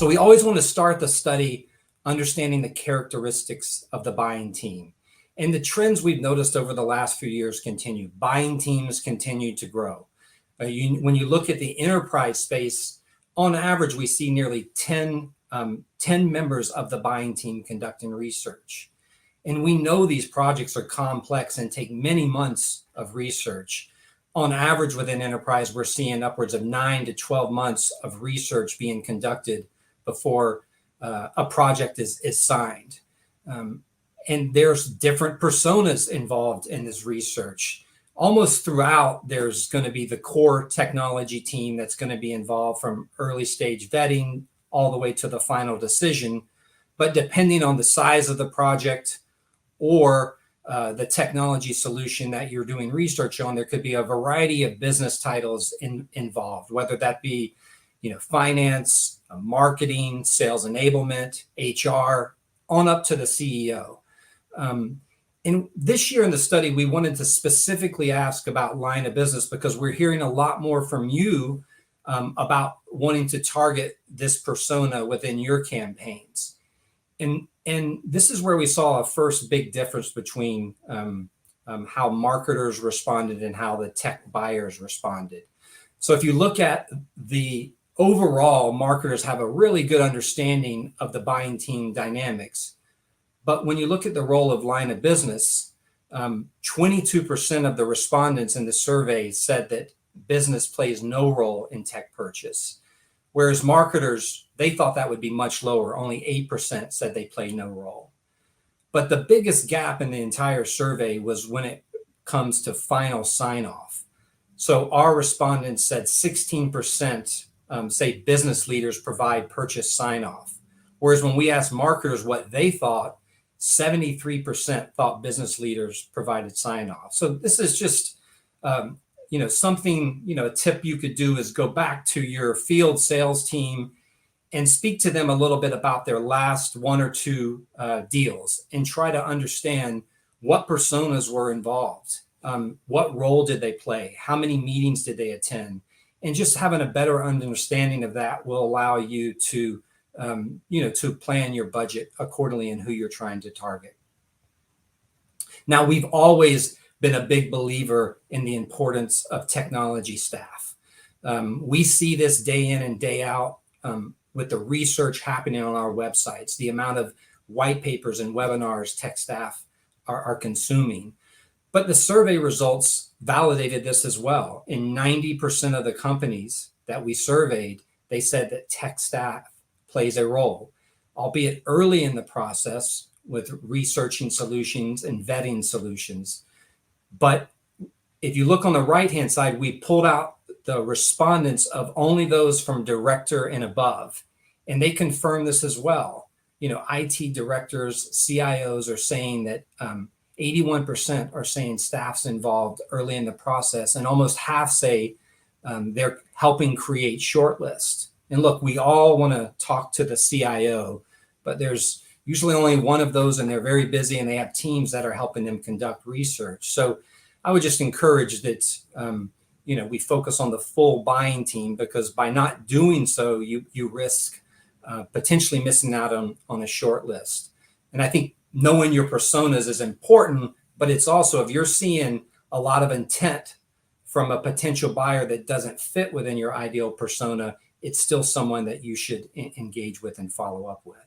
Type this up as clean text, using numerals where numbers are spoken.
we always want to start the study understanding the characteristics of the buying team. And the trends we've noticed over the last few years continue. Buying teams continue to grow. When you look at the enterprise space, on average, we see nearly 10 members of the buying team conducting research. And we know these projects are complex and take many months of research. On average, within enterprise, we're seeing upwards of 9 to 12 months of research being conducted before a project is signed. And there's different personas involved in this research. Almost throughout, there's going to be the core technology team that's going to be involved from early stage vetting all the way to the final decision. But depending on the size of the project or the technology solution that you're doing research on, there could be a variety of business titles involved, whether that be finance, marketing, sales enablement, HR, on up to the CEO. And this year in the study, we wanted to specifically ask about line of business because we're hearing a lot more from you about wanting to target this persona within your campaigns. And this is where we saw a first big difference between how marketers responded and how the tech buyers responded. So if you look at the overall, marketers have a really good understanding of the buying team dynamics. But when you look at the role of line of business, 22% of the respondents in the survey said that business plays no role in tech purchase. Whereas marketers, they thought that would be much lower. Only 8% said they play no role. But the biggest gap in the entire survey was when it comes to final sign-off. So our respondents said 16% say business leaders provide purchase sign-off. Whereas when we asked marketers what they thought, 73% thought business leaders provided sign-off. So this is just, something, a tip you could do is go back to your field sales team and speak to them a little bit about their last one or two deals and try to understand what personas were involved. What role did they play? How many meetings did they attend? And just having a better understanding of that will allow you to to plan your budget accordingly and who you're trying to target. Now, we've always been a big believer in the importance of technology staff. We see this day in and day out with the research happening on our websites, the amount of white papers and webinars tech staff are consuming. But the survey results validated this as well. In 90% of the companies that we surveyed, they said that tech staff plays a role, albeit early in the process with researching solutions and vetting solutions. But if you look on the right-hand side, we pulled out the respondents of only those from director and above, and they confirm this as well. IT directors, CIOs are saying that 81% are saying staff's involved early in the process, and almost half say they're helping create shortlists. And look, we all want to talk to the CIO, but there's usually only one of those, and they're very busy, and they have teams that are helping them conduct research. So I would just encourage that we focus on the full buying team, because by not doing so, you risk potentially missing out on a short list. And I think knowing your personas is important, but it's also, if you're seeing a lot of intent from a potential buyer that doesn't fit within your ideal persona, it's still someone that you should engage with and follow up with.